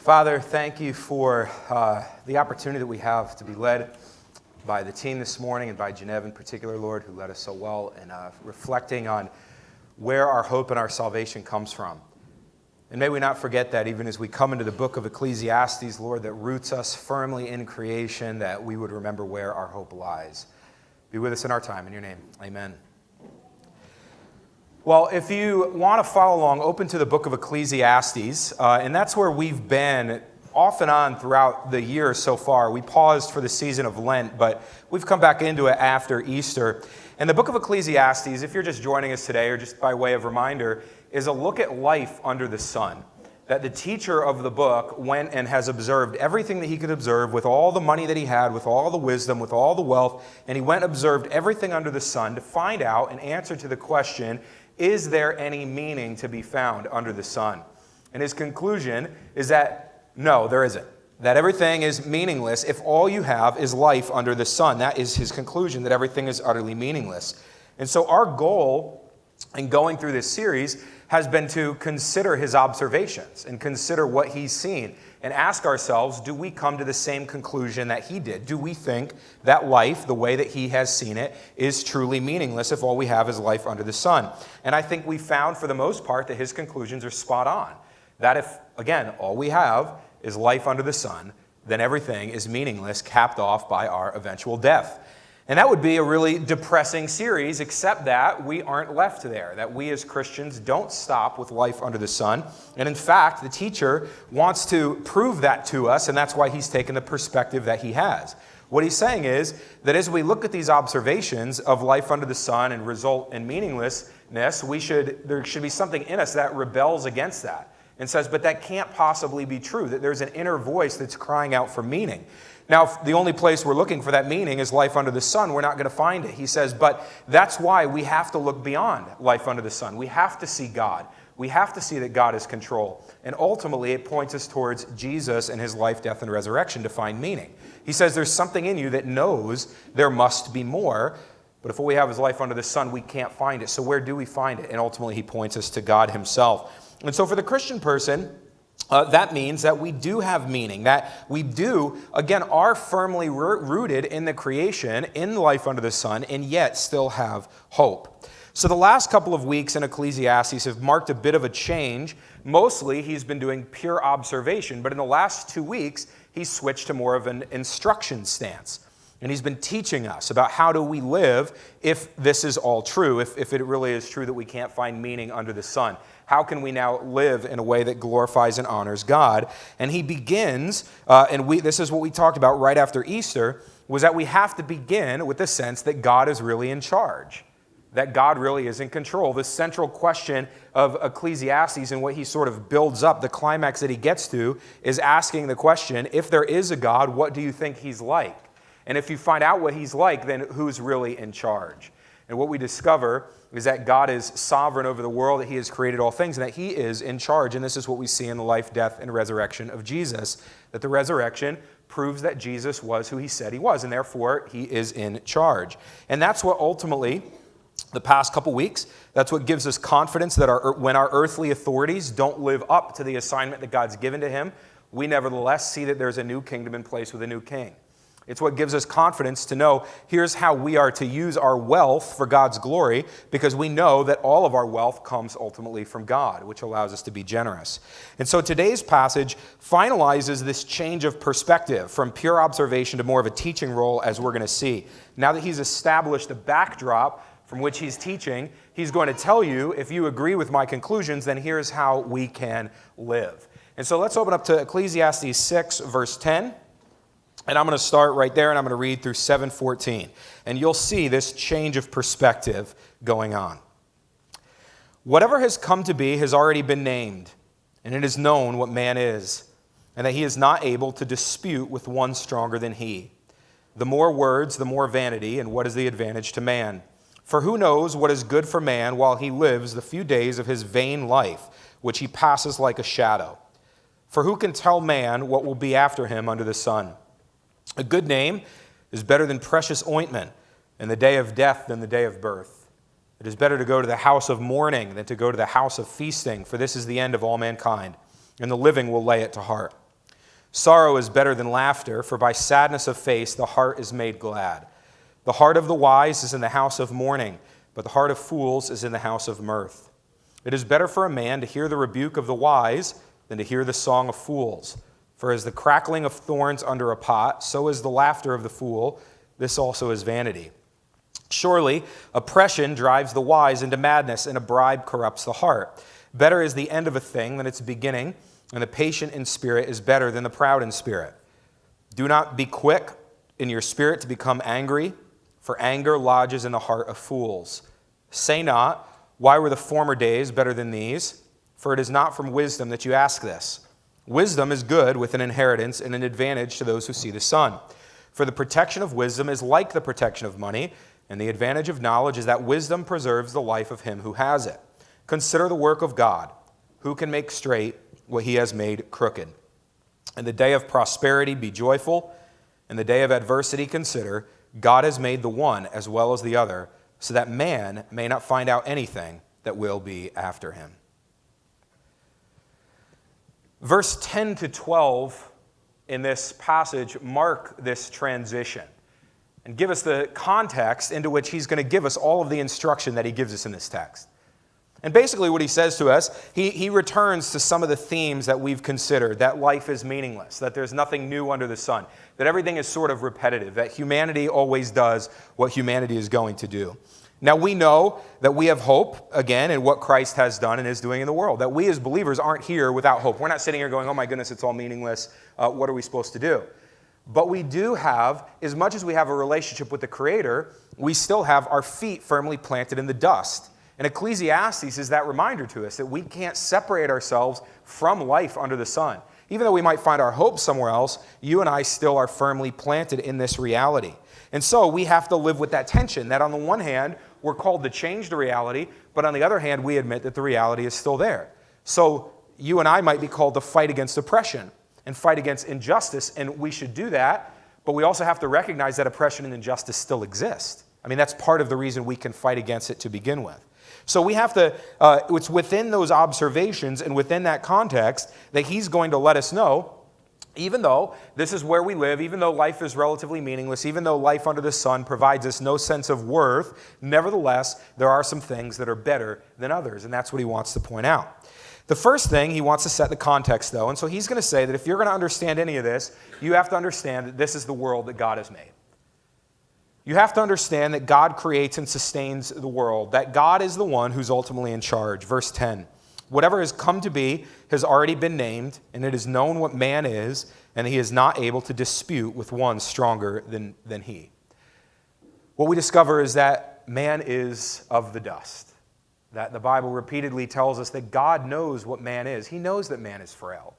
Father, thank you for the opportunity that we have to be led by the team this morning and by Genev in particular, Lord, who led us so well in reflecting on where our hope and our salvation comes from. And may we not forget that even as we come into the book of Ecclesiastes, Lord, that roots us firmly in creation, that we would remember where our hope lies. Be with us in our time. In your name, amen. Well, if you want to follow along, open to the book of Ecclesiastes, and that's where we've been off and on throughout the year so far. We paused for the season of Lent, but we've come back into it after Easter. And the book of Ecclesiastes, if you're just joining us today or just by way of reminder, is a look at life under the sun. That the teacher of the book went and has observed everything that he could observe with all the money that he had, with all the wisdom, with all the wealth, and he went and observed everything under the sun to find out an answer to the question, is there any meaning to be found under the sun? And his conclusion is that no, there isn't. That everything is meaningless if all you have is life under the sun. That is his conclusion, that everything is utterly meaningless. And so our goal in going through this series has been to consider his observations and consider what he's seen and ask ourselves, do we come to the same conclusion that he did? Do we think that life, the way that he has seen it, is truly meaningless if all we have is life under the sun? And I think we found for the most part that his conclusions are spot on. That if, again, all we have is life under the sun, then everything is meaningless, capped off by our eventual death. And that would be a really depressing series, except that we aren't left there, that we as Christians don't stop with life under the sun. And in fact, the teacher wants to prove that to us, and that's why he's taken the perspective that he has. What he's saying is that as we look at these observations of life under the sun and result in meaninglessness, there should be something in us that rebels against that and says, but that can't possibly be true, that there's an inner voice that's crying out for meaning. Now, if the only place we're looking for that meaning is life under the sun, we're not going to find it. He says, but that's why we have to look beyond life under the sun. We have to see God. We have to see that God is control. And ultimately, it points us towards Jesus and his life, death, and resurrection to find meaning. He says there's something in you that knows there must be more, but if all we have is life under the sun, we can't find it. So where do we find it? And ultimately, he points us to God himself. And so for the Christian person, that means that we do have meaning, that we do, again, are firmly rooted in the creation, in life under the sun, and yet still have hope. So the last couple of weeks in Ecclesiastes have marked a bit of a change. Mostly, he's been doing pure observation, but in the last 2 weeks, he's switched to more of an instruction stance. And he's been teaching us about how do we live if this is all true, if it really is true that we can't find meaning under the sun. How can we now live in a way that glorifies and honors God? And he begins, this is what we talked about right after Easter, was that we have to begin with the sense that God is really in charge, that God really is in control. The central question of Ecclesiastes and what he sort of builds up, the climax that he gets to, is asking the question, if there is a God, what do you think he's like? And if you find out what he's like, then who's really in charge? And what we discover is that God is sovereign over the world, that he has created all things, and that he is in charge. And this is what we see in the life, death, and resurrection of Jesus, that the resurrection proves that Jesus was who he said he was, and therefore he is in charge. And that's what ultimately, the past couple weeks, that's what gives us confidence that when our earthly authorities don't live up to the assignment that God's given to him, we nevertheless see that there's a new kingdom in place with a new king. It's what gives us confidence to know here's how we are to use our wealth for God's glory, because we know that all of our wealth comes ultimately from God, which allows us to be generous. And so today's passage finalizes this change of perspective from pure observation to more of a teaching role, as we're going to see. Now that he's established a backdrop from which he's teaching, he's going to tell you, if you agree with my conclusions, then here's how we can live. And so let's open up to Ecclesiastes 6, verse 10. And I'm going to start right there, and I'm going to read through 7:14. And you'll see this change of perspective going on. Whatever has come to be has already been named, and it is known what man is, and that he is not able to dispute with one stronger than he. The more words, the more vanity, and what is the advantage to man? For who knows what is good for man while he lives the few days of his vain life, which he passes like a shadow? For who can tell man what will be after him under the sun? A good name is better than precious ointment, and the day of death than the day of birth. It is better to go to the house of mourning than to go to the house of feasting, for this is the end of all mankind, and the living will lay it to heart. Sorrow is better than laughter, for by sadness of face the heart is made glad. The heart of the wise is in the house of mourning, but the heart of fools is in the house of mirth. It is better for a man to hear the rebuke of the wise than to hear the song of fools. For as the crackling of thorns under a pot, so is the laughter of the fool. This also is vanity. Surely oppression drives the wise into madness, and a bribe corrupts the heart. Better is the end of a thing than its beginning, and the patient in spirit is better than the proud in spirit. Do not be quick in your spirit to become angry, for anger lodges in the heart of fools. Say not, why were the former days better than these? For it is not from wisdom that you ask this. Wisdom is good with an inheritance and an advantage to those who see the sun. For the protection of wisdom is like the protection of money, and the advantage of knowledge is that wisdom preserves the life of him who has it. Consider the work of God. Who can make straight what he has made crooked? In the day of prosperity be joyful. In the day of adversity consider, God has made the one as well as the other, so that man may not find out anything that will be after him. Verse 10 to 12 in this passage mark this transition and give us the context into which he's going to give us all of the instruction that he gives us in this text. And basically what he says to us, he returns to some of the themes that we've considered, that life is meaningless, that there's nothing new under the sun, that everything is sort of repetitive, that humanity always does what humanity is going to do. Now we know that we have hope, again, in what Christ has done and is doing in the world, that we as believers aren't here without hope. We're not sitting here going, oh my goodness, it's all meaningless. What are we supposed to do? But we do have, as much as we have a relationship with the Creator, we still have our feet firmly planted in the dust. And Ecclesiastes is that reminder to us that we can't separate ourselves from life under the sun. Even though we might find our hope somewhere else, you and I still are firmly planted in this reality. And so we have to live with that tension, that on the one hand, we're called to change the reality, but on the other hand, we admit that the reality is still there. So you and I might be called to fight against oppression and fight against injustice, and we should do that, but we also have to recognize that oppression and injustice still exist. I mean, that's part of the reason we can fight against it to begin with. So we have to, it's within those observations and within that context that he's going to let us know, even though this is where we live, even though life is relatively meaningless, even though life under the sun provides us no sense of worth, nevertheless, there are some things that are better than others, and that's what he wants to point out. The first thing, he wants to set the context, though, and so he's going to say that if you're going to understand any of this, you have to understand that this is the world that God has made. You have to understand that God creates and sustains the world, that God is the one who's ultimately in charge. Verse 10, whatever has come to be has already been named, and it is known what man is, and he is not able to dispute with one stronger than he. What we discover is that man is of the dust, that the Bible repeatedly tells us that God knows what man is. He knows that man is frail.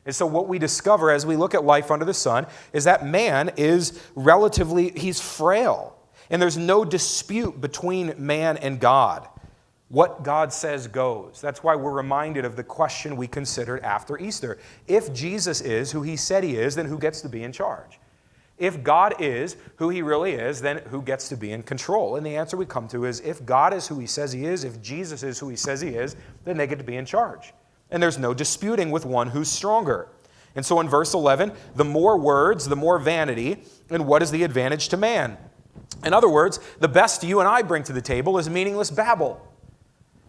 And so what we discover as we look at life under the sun is that man is he's frail. And there's no dispute between man and God. What God says goes. That's why we're reminded of the question we considered after Easter. If Jesus is who he said he is, then who gets to be in charge? If God is who he really is, then who gets to be in control? And the answer we come to is if God is who he says he is, if Jesus is who he says he is, then they get to be in charge. And there's no disputing with one who's stronger. And so in verse 11, the more words, the more vanity, and what is the advantage to man? In other words, the best you and I bring to the table is meaningless babble.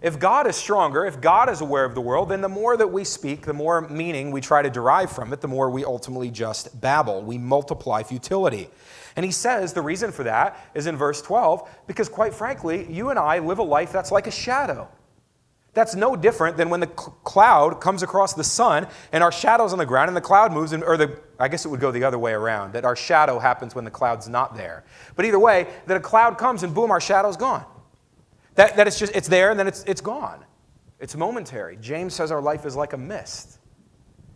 If God is stronger, if God is aware of the world, then the more that we speak, the more meaning we try to derive from it, the more we ultimately just babble. We multiply futility. And he says the reason for that is in verse 12, because quite frankly, you and I live a life that's like a shadow. That's no different than when the cloud comes across the sun and our shadow's on the ground and the cloud moves, I guess it would go the other way around, that our shadow happens when the cloud's not there. But either way, that a cloud comes and boom, our shadow's gone. That it's there and then it's gone. It's momentary. James says our life is like a mist.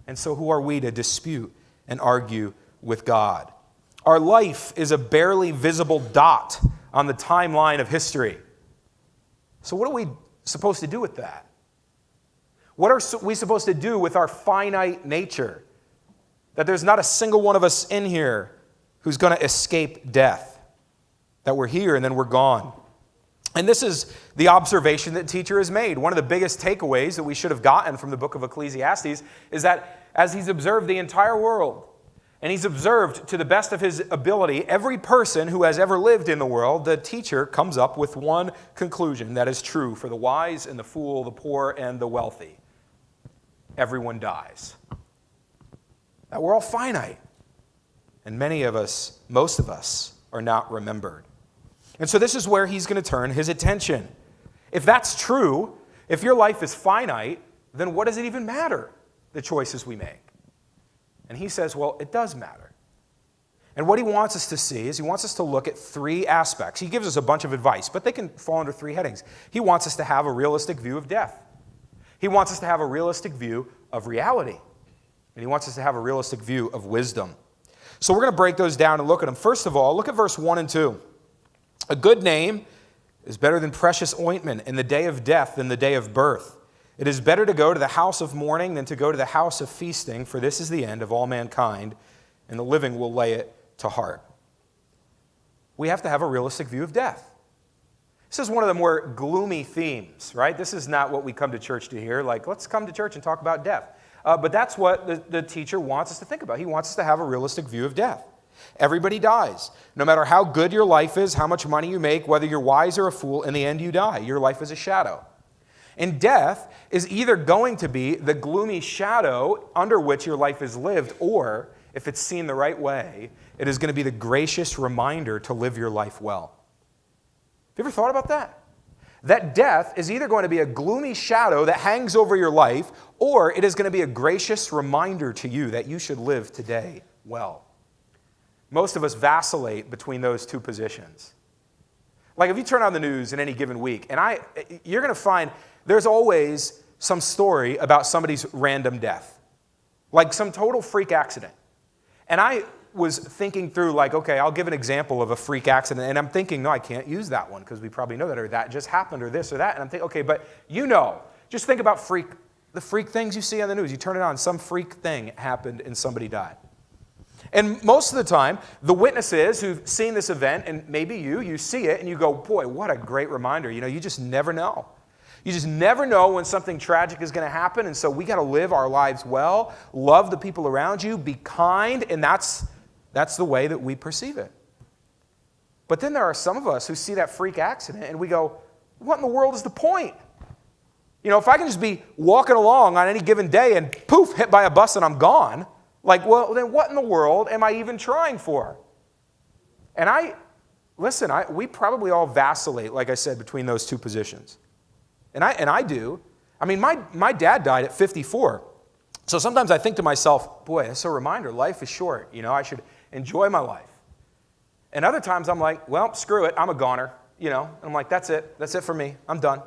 And so who are we to dispute and argue with God? Our life is a barely visible dot on the timeline of history. So what are we supposed to do with that? What are we supposed to do with our finite nature? That there's not a single one of us in here who's going to escape death. That we're here and then we're gone. And this is the observation that teacher has made. One of the biggest takeaways that we should have gotten from the book of Ecclesiastes is that as he's observed the entire world, and he's observed to the best of his ability every person who has ever lived in the world, the teacher comes up with one conclusion that is true for the wise and the fool, the poor and the wealthy. Everyone dies. That we're all finite. And many of us, most of us, are not remembered. And so this is where he's going to turn his attention. If that's true, if your life is finite, then what does it even matter, the choices we make? And he says, well, it does matter. And what he wants us to see is he wants us to look at three aspects. He gives us a bunch of advice, but they can fall under three headings. He wants us to have a realistic view of death. He wants us to have a realistic view of reality. And he wants us to have a realistic view of wisdom. So we're going to break those down and look at them. First of all, look at verse 1 and 2. A good name is better than precious ointment in the day of death than the day of birth. It is better to go to the house of mourning than to go to the house of feasting, for this is the end of all mankind, and the living will lay it to heart. We have to have a realistic view of death. This is one of the more gloomy themes, right? This is not what we come to church to hear, like, let's come to church and talk about death. But that's what the teacher wants us to think about. He wants us to have a realistic view of death. Everybody dies. No matter how good your life is, how much money you make, whether you're wise or a fool, in the end you die. Your life is a shadow. And death is either going to be the gloomy shadow under which your life is lived, or, if it's seen the right way, it is going to be the gracious reminder to live your life well. Have you ever thought about that? That death is either going to be a gloomy shadow that hangs over your life, or it is going to be a gracious reminder to you that you should live today well. Most of us vacillate between those two positions. Like if you turn on the news in any given week, and you're going to find there's always some story about somebody's random death. Like some total freak accident. And I was thinking through like, okay, I'll give an example of a freak accident. And I'm thinking, no, I can't use that one because we probably know that, or that just happened, or this or that. And I'm thinking, okay, but just think about the freak things you see on the news. You turn it on, some freak thing happened and somebody died. And most of the time, the witnesses who've seen this event, and maybe you see it and you go, boy, what a great reminder. You just never know. You just never know when something tragic is going to happen, and so we got to live our lives well, love the people around you, be kind, and that's the way that we perceive it. But then there are some of us who see that freak accident, and we go, what in the world is the point? If I can just be walking along on any given day and poof, hit by a bus and I'm gone, like, well, then what in the world am I even trying for? And we probably all vacillate, like I said, between those two positions. And I do. I mean, my dad died at 54. So sometimes I think to myself, boy, that's a reminder. Life is short. I should enjoy my life. And other times I'm like, well, screw it. I'm a goner. And I'm like, that's it. That's it for me. I'm done.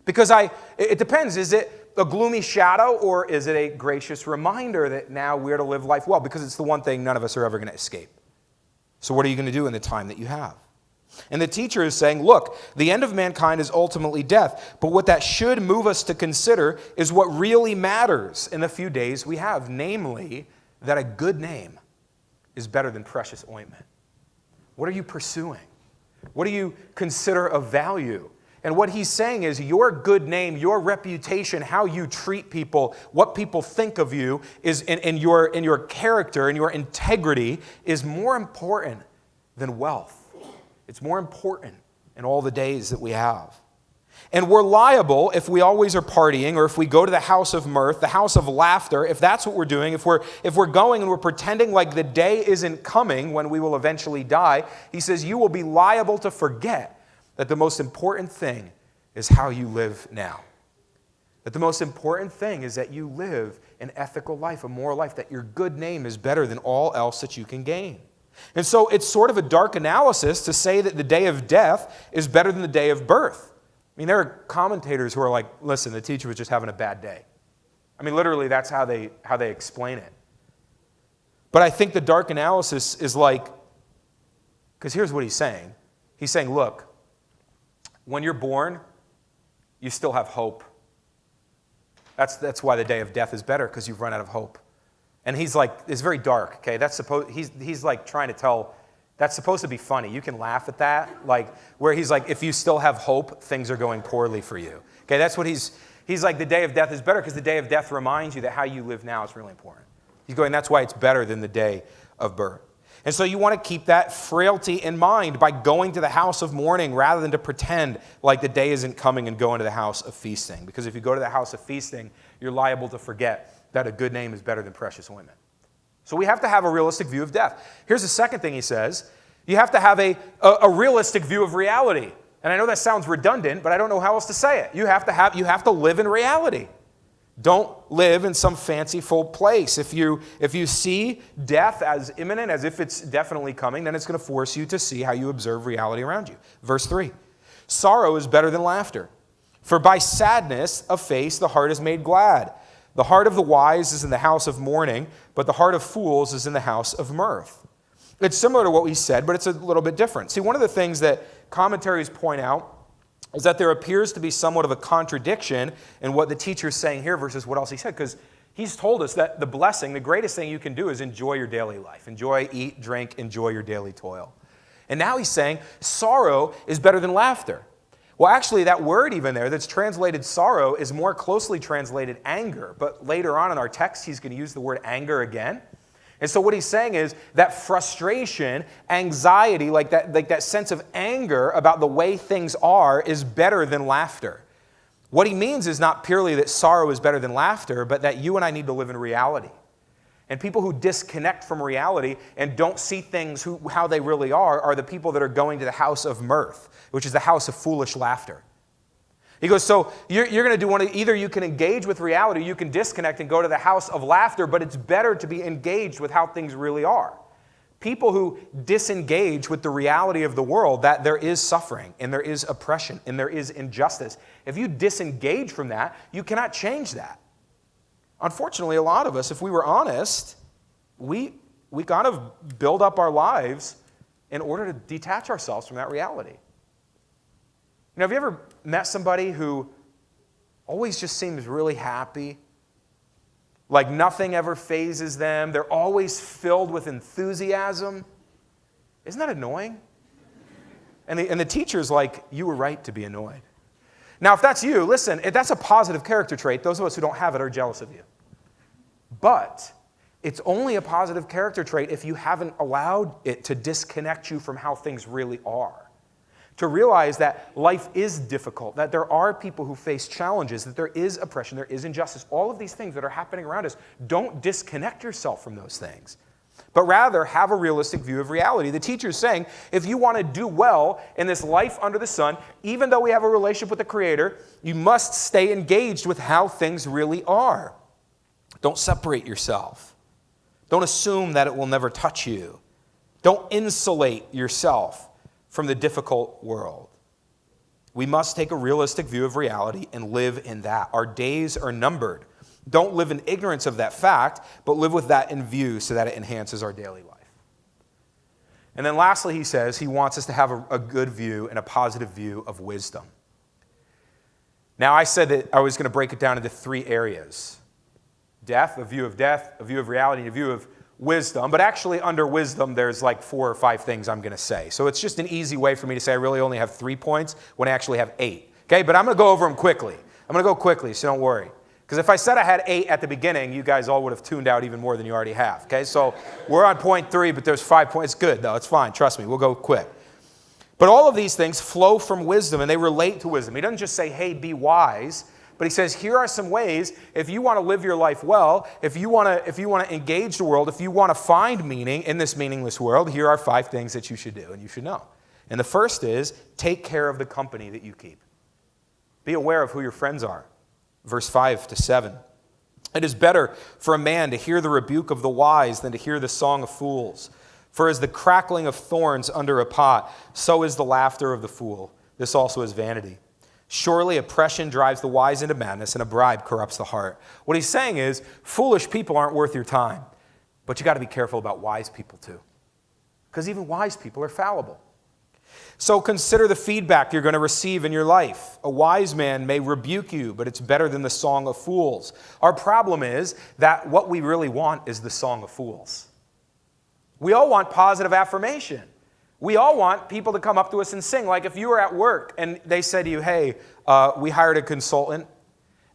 Because it depends. Is it a gloomy shadow, or is it a gracious reminder that now we're to live life well? Because it's the one thing none of us are ever going to escape. So what are you going to do in the time that you have? And the teacher is saying, look, the end of mankind is ultimately death, but what that should move us to consider is what really matters in the few days we have, namely, that a good name is better than precious ointment. What are you pursuing? What do you consider of value? And what he's saying is your good name, your reputation, how you treat people, what people think of you, is in your character and your integrity is more important than wealth. It's more important in all the days that we have. And we're liable if we always are partying, or if we go to the house of mirth, the house of laughter, if that's what we're doing, if we're going and we're pretending like the day isn't coming when we will eventually die, he says you will be liable to forget that the most important thing is how you live now. That the most important thing is that you live an ethical life, a moral life, that your good name is better than all else that you can gain. And so it's sort of a dark analysis to say that the day of death is better than the day of birth. I mean, there are commentators who are like, listen, the teacher was just having a bad day. I mean, literally, that's how they explain it. But I think the dark analysis is like, because here's what he's saying. He's saying, look, when you're born, you still have hope. That's why the day of death is better, because you've run out of hope. And he's like, it's very dark, okay? He's like trying to tell That's supposed to be funny. You can laugh at that, like where he's like, if you still have hope, things are going poorly for you. Okay, that's what he's like, the day of death is better because the day of death reminds you that how you live now is really important. He's going, that's why it's better than the day of birth. And so you want to keep that frailty in mind by going to the house of mourning rather than to pretend like the day isn't coming and go into the house of feasting. Because if you go to the house of feasting, you're liable to forget that a good name is better than precious ointment. So we have to have a realistic view of death. Here's the second thing he says. You have to have a realistic view of reality. And I know that sounds redundant, but I don't know how else to say it. You have to live in reality. Don't live in some fanciful place. If you see death as imminent, as if it's definitely coming, then it's going to force you to see how you observe reality around you. Verse 3, sorrow is better than laughter, for by sadness of face the heart is made glad. The heart of the wise is in the house of mourning, but the heart of fools is in the house of mirth. It's similar to what we said, but it's a little bit different. See, one of the things that commentaries point out is that there appears to be somewhat of a contradiction in what the teacher is saying here versus what else he said, because he's told us that the blessing, the greatest thing you can do is enjoy your daily life. Enjoy, eat, drink, enjoy your daily toil. And now he's saying sorrow is better than laughter. Well, actually, that word even there that's translated sorrow is more closely translated anger. But later on in our text, he's going to use the word anger again. And so what he's saying is that frustration, anxiety, like that sense of anger about the way things are is better than laughter. What he means is not purely that sorrow is better than laughter, but that you and I need to live in reality. And people who disconnect from reality and don't see things how they really are the people that are going to the house of mirth, which is the house of foolish laughter. He goes, so you're going to do one of either you can engage with reality, you can disconnect and go to the house of laughter, but it's better to be engaged with how things really are. People who disengage with the reality of the world, that there is suffering and there is oppression and there is injustice. If you disengage from that, you cannot change that. Unfortunately, a lot of us, if we were honest, we kind of build up our lives in order to detach ourselves from that reality. You know, have you ever met somebody who always just seems really happy? Like nothing ever phases them. They're always filled with enthusiasm. Isn't that annoying? And the teacher's like, you were right to be annoyed. Now, if that's you, listen, if that's a positive character trait. Those of us who don't have it are jealous of you. But it's only a positive character trait if you haven't allowed it to disconnect you from how things really are. To realize that life is difficult, that there are people who face challenges, that there is oppression, there is injustice, all of these things that are happening around us. Don't disconnect yourself from those things, but rather have a realistic view of reality. The teacher is saying, if you want to do well in this life under the sun, even though we have a relationship with the Creator, you must stay engaged with how things really are. Don't separate yourself. Don't assume that it will never touch you. Don't insulate yourself from the difficult world. We must take a realistic view of reality and live in that. Our days are numbered. Don't live in ignorance of that fact, but live with that in view so that it enhances our daily life. And then lastly, he says he wants us to have a good view and a positive view of wisdom. Now, I said that I was going to break it down into three areas. Death, a view of reality, and a view of wisdom, but actually under wisdom there's like 4 or 5 things I'm going to say. So it's just an easy way for me to say I really only have 3 points when I actually have 8. Okay, but I'm going to go over them quickly. I'm going to go quickly, so don't worry. Because if I said I had 8 at the beginning, you guys all would have tuned out even more than you already have. Okay, so we're on point 3, but there's 5 points. It's good though, it's fine, trust me, we'll go quick. But all of these things flow from wisdom and they relate to wisdom. He doesn't just say, hey, be wise. But he says, here are some ways, if you want to live your life well, if you want to engage the world, if you want to find meaning in this meaningless world, here are 5 things that you should do and you should know. And the first is, take care of the company that you keep. Be aware of who your friends are. Verse 5 to 7. It is better for a man to hear the rebuke of the wise than to hear the song of fools. For as the crackling of thorns under a pot, so is the laughter of the fool. This also is vanity. Surely oppression drives the wise into madness, and a bribe corrupts the heart. What he's saying is, foolish people aren't worth your time. But you got to be careful about wise people too. Because even wise people are fallible. So consider the feedback you're going to receive in your life. A wise man may rebuke you, but it's better than the song of fools. Our problem is that what we really want is the song of fools. We all want positive affirmation. We all want people to come up to us and sing. Like if you were at work and they said to you, hey, we hired a consultant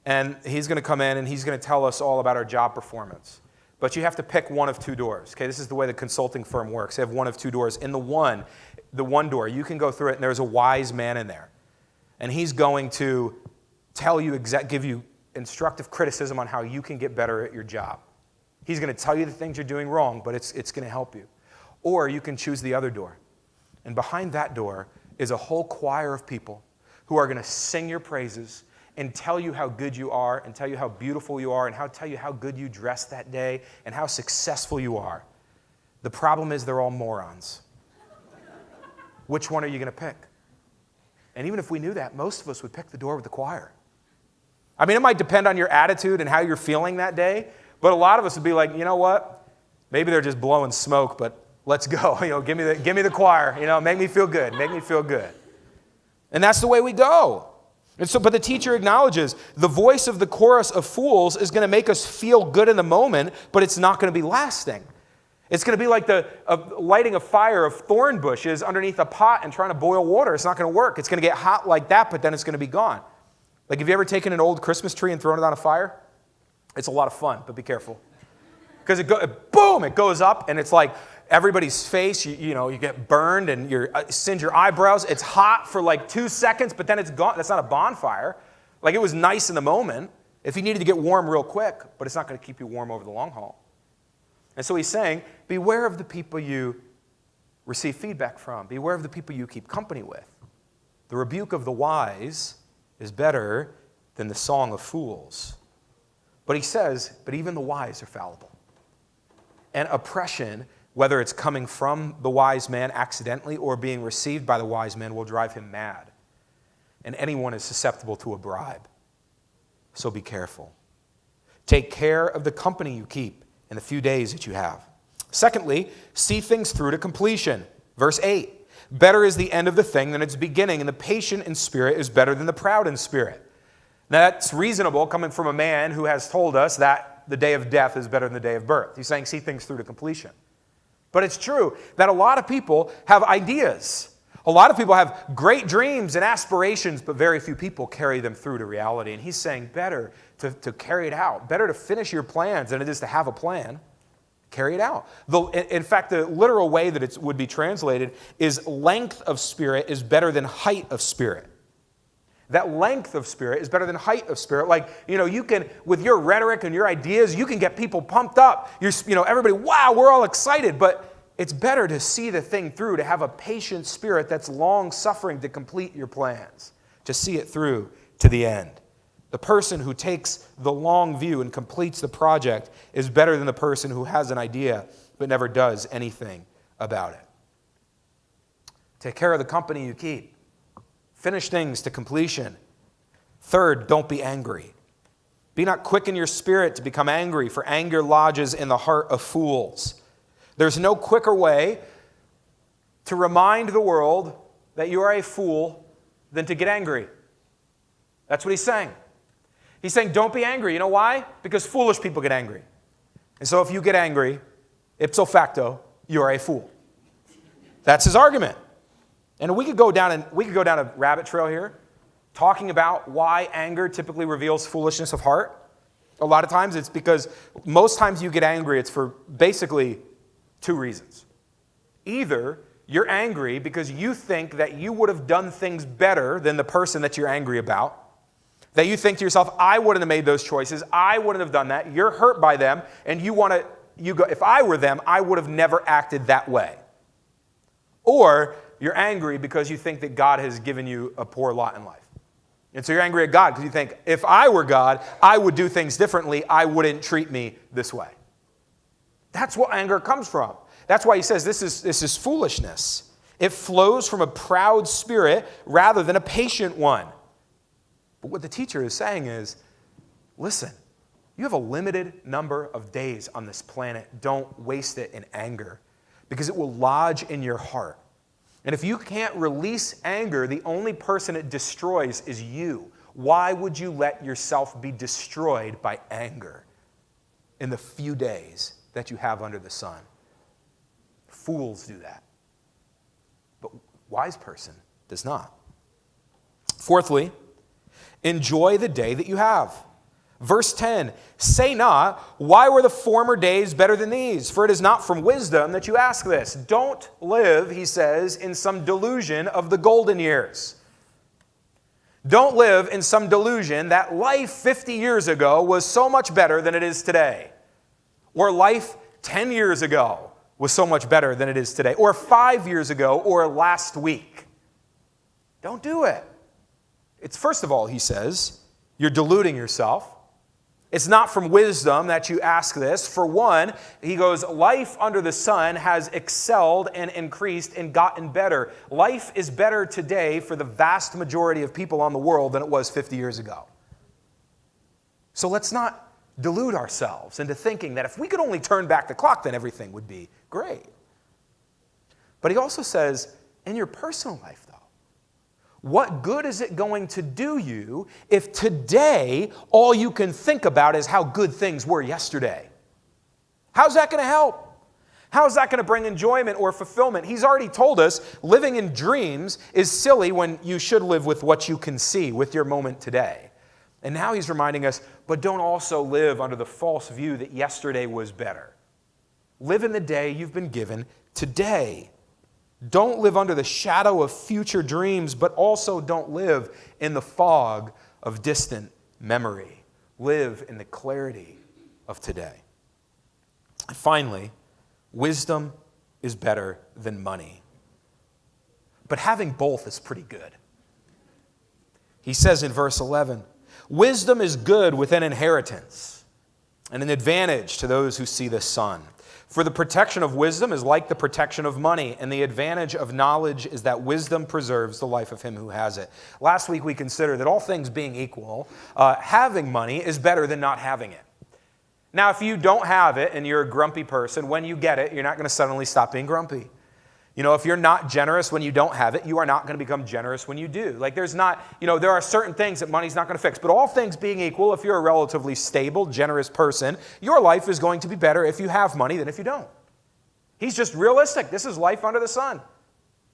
and he's going to come in and he's going to tell us all about our job performance. But you have to pick one of two doors. Okay, this is the way the consulting firm works. They have one of two doors. In the one door, you can go through it and there's a wise man in there. And he's going to tell you, give you instructive criticism on how you can get better at your job. He's going to tell you the things you're doing wrong, but it's going to help you. Or you can choose the other door. And behind that door is a whole choir of people who are going to sing your praises and tell you how good you are and tell you how beautiful you are and tell you how good you dressed that day and how successful you are. The problem is they're all morons. Which one are you going to pick? And even if we knew that, most of us would pick the door with the choir. I mean, it might depend on your attitude and how you're feeling that day, but a lot of us would be like, you know what? Maybe they're just blowing smoke, but let's go. Give me the choir. Make me feel good. Make me feel good. And that's the way we go. And so, but the teacher acknowledges the voice of the chorus of fools is going to make us feel good in the moment, but it's not going to be lasting. It's going to be like lighting a fire of thorn bushes underneath a pot and trying to boil water. It's not going to work. It's going to get hot like that, but then it's going to be gone. Like, have you ever taken an old Christmas tree and thrown it on a fire? It's a lot of fun, but be careful. Because boom, it goes up, and it's like everybody's face, you get burned, and you singe your eyebrows. It's hot for like 2 seconds, but then it's gone. That's not a bonfire. Like, it was nice in the moment if you needed to get warm real quick, but it's not going to keep you warm over the long haul. And so he's saying, beware of the people you receive feedback from. Beware of the people you keep company with. The rebuke of the wise is better than the song of fools. But he says, but even the wise are fallible. And oppression, whether it's coming from the wise man accidentally or being received by the wise man, will drive him mad. And anyone is susceptible to a bribe. So be careful. Take care of the company you keep in the few days that you have. Secondly, see things through to completion. Verse 8, better is the end of the thing than its beginning, and the patient in spirit is better than the proud in spirit. Now that's reasonable coming from a man who has told us that the day of death is better than the day of birth. He's saying see things through to completion. But it's true that a lot of people have ideas. A lot of people have great dreams and aspirations, but very few people carry them through to reality. And he's saying better to carry it out. Better to finish your plans than it is to have a plan. Carry it out. In fact, the literal way that it would be translated is length of spirit is better than height of spirit. That length of spirit is better than height of spirit. Like, you can, with your rhetoric and your ideas, you can get people pumped up. Everybody, wow, we're all excited. But it's better to see the thing through, to have a patient spirit that's long-suffering to complete your plans, to see it through to the end. The person who takes the long view and completes the project is better than the person who has an idea but never does anything about it. Take care of the company you keep. Finish things to completion. Third, don't be angry. Be not quick in your spirit to become angry, for anger lodges in the heart of fools. There's no quicker way to remind the world that you are a fool than to get angry. That's what he's saying. He's saying, don't be angry. You know why? Because foolish people get angry. And so if you get angry, ipso facto, you're a fool. That's his argument. And we could go down a rabbit trail here, talking about why anger typically reveals foolishness of heart. A lot of times it's because most times you get angry, it's for basically two reasons. Either you're angry because you think that you would have done things better than the person that you're angry about. That you think to yourself, I wouldn't have made those choices. I wouldn't have done that. You're hurt by them. And you go, if I were them, I would have never acted that way. Or you're angry because you think that God has given you a poor lot in life. And so you're angry at God because you think, if I were God, I would do things differently. I wouldn't treat me this way. That's what anger comes from. That's why he says this is foolishness. It flows from a proud spirit rather than a patient one. But what the teacher is saying is, listen, you have a limited number of days on this planet. Don't waste it in anger because it will lodge in your heart. And if you can't release anger, the only person it destroys is you. Why would you let yourself be destroyed by anger in the few days that you have under the sun? Fools do that. but wise person does not. Fourthly, enjoy the day that you have. Verse 10, say not, why were the former days better than these? For it is not from wisdom that you ask this. Don't live, he says, in some delusion of the golden years. Don't live in some delusion that life 50 years ago was so much better than it is today. Or life 10 years ago was so much better than it is today. Or 5 years ago or last week. Don't do it. It's first of all, he says, you're deluding yourself. It's not from wisdom that you ask this. For one, he goes, life under the sun has excelled and increased and gotten better. Life is better today for the vast majority of people on the world than it was 50 years ago. So let's not delude ourselves into thinking that if we could only turn back the clock, then everything would be great. But he also says, in your personal life, though, what good is it going to do you if today all you can think about is how good things were yesterday? How's that going to help? How's that going to bring enjoyment or fulfillment? He's already told us living in dreams is silly when you should live with what you can see, with your moment today. And now he's reminding us, but don't also live under the false view that yesterday was better. Live in the day you've been given today. Don't live under the shadow of future dreams, but also don't live in the fog of distant memory. Live in the clarity of today. And finally, wisdom is better than money. But having both is pretty good. He says in verse 11, wisdom is good with an inheritance and an advantage to those who see the sun. For the protection of wisdom is like the protection of money, and the advantage of knowledge is that wisdom preserves the life of him who has it. Last week we considered that all things being equal, having money is better than not having it. Now, if you don't have it and you're a grumpy person, when you get it, you're not going to suddenly stop being grumpy. You know, if you're not generous when you don't have it, you are not going to become generous when you do. Like there's not, there are certain things that money's not going to fix. But all things being equal, if you're a relatively stable, generous person, your life is going to be better if you have money than if you don't. He's just realistic. This is life under the sun.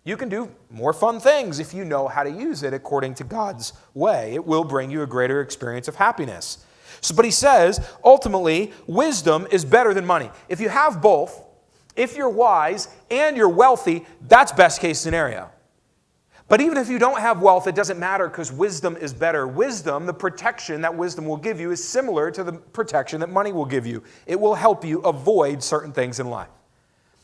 You can do more fun things if you know how to use it according to God's way. It will bring you a greater experience of happiness. But he says, ultimately, wisdom is better than money. If you have both, if you're wise and you're wealthy, that's best case scenario. But even if you don't have wealth, it doesn't matter because wisdom is better. Wisdom, the protection that wisdom will give you is similar to the protection that money will give you. It will help you avoid certain things in life.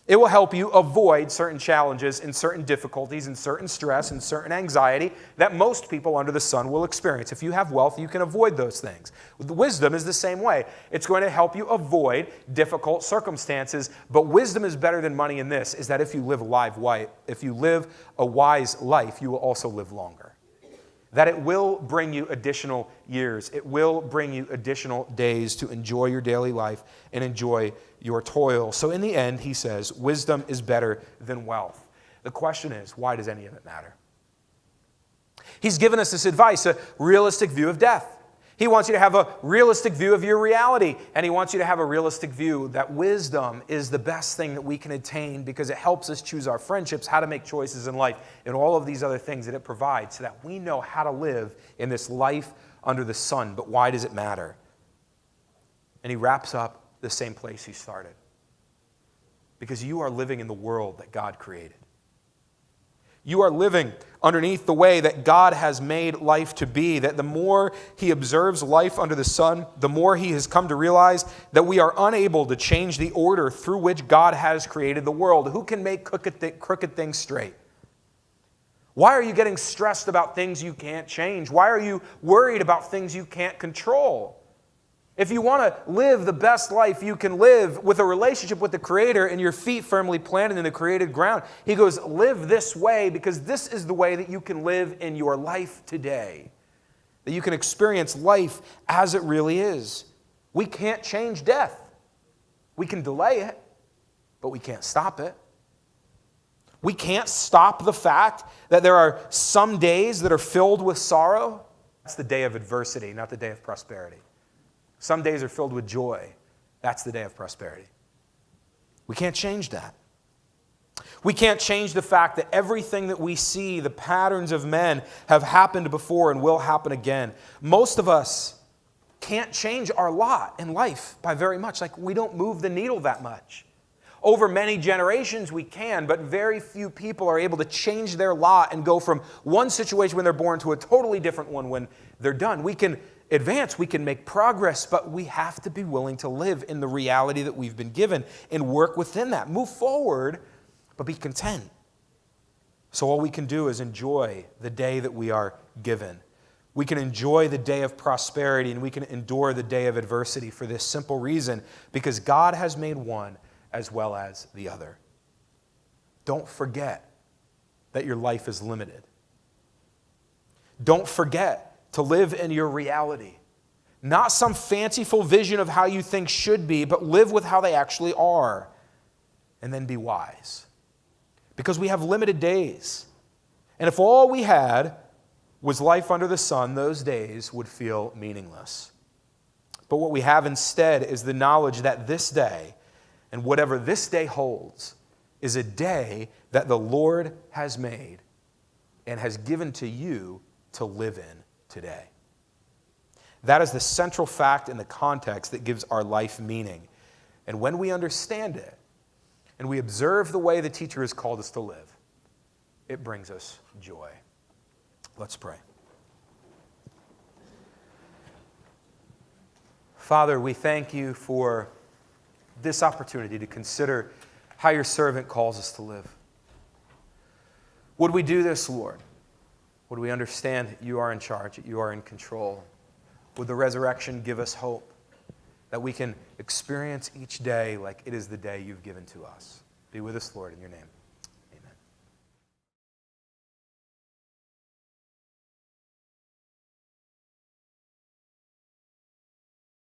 It will help you avoid certain challenges and certain difficulties and certain stress and certain anxiety that most people under the sun will experience. If you have wealth, you can avoid those things. Wisdom is the same way. It's going to help you avoid difficult circumstances, but wisdom is better than money in this, is that if you live a wise life, you will also live longer. That it will bring you additional years. It will bring you additional days to enjoy your daily life and enjoy your toil. So in the end, he says, wisdom is better than wealth. The question is, why does any of it matter? He's given us this advice, a realistic view of death. He wants you to have a realistic view of your reality, and he wants you to have a realistic view that wisdom is the best thing that we can attain because it helps us choose our friendships, how to make choices in life, and all of these other things that it provides so that we know how to live in this life under the sun. But why does it matter? And he wraps up the same place he started. Because you are living in the world that God created. You are living underneath the way that God has made life to be, that the more he observes life under the sun, the more he has come to realize that we are unable to change the order through which God has created the world. Who can make crooked things straight? Why are you getting stressed about things you can't change? Why are you worried about things you can't control? If you want to live the best life you can live with a relationship with the Creator and your feet firmly planted in the created ground, he goes, live this way because this is the way that you can live in your life today. That you can experience life as it really is. We can't change death. We can delay it, but we can't stop it. We can't stop the fact that there are some days that are filled with sorrow. That's the day of adversity, not the day of prosperity. Some days are filled with joy. That's the day of prosperity. We can't change that. We can't change the fact that everything that we see, the patterns of men, have happened before and will happen again. Most of us can't change our lot in life by very much. Like, we don't move the needle that much. Over many generations we can, but very few people are able to change their lot and go from one situation when they're born to a totally different one when they're done. We can advance, we can make progress, but we have to be willing to live in the reality that we've been given and work within that. Move forward, but be content. So all we can do is enjoy the day that we are given. We can enjoy the day of prosperity and we can endure the day of adversity for this simple reason, because God has made one as well as the other. Don't forget that your life is limited. Don't forget to live in your reality. Not some fanciful vision of how you think should be, but live with how they actually are. And then be wise. Because we have limited days. And if all we had was life under the sun, those days would feel meaningless. But what we have instead is the knowledge that this day, and whatever this day holds, is a day that the Lord has made and has given to you to live in today. That is the central fact in the context that gives our life meaning. And when we understand it, and we observe the way the teacher has called us to live, it brings us joy. Let's pray. Father, we thank you for this opportunity to consider how your servant calls us to live. Would we do this, Lord? Would we understand that you are in charge, that you are in control? Would the resurrection give us hope that we can experience each day like it is the day you've given to us? Be with us, Lord, in your name.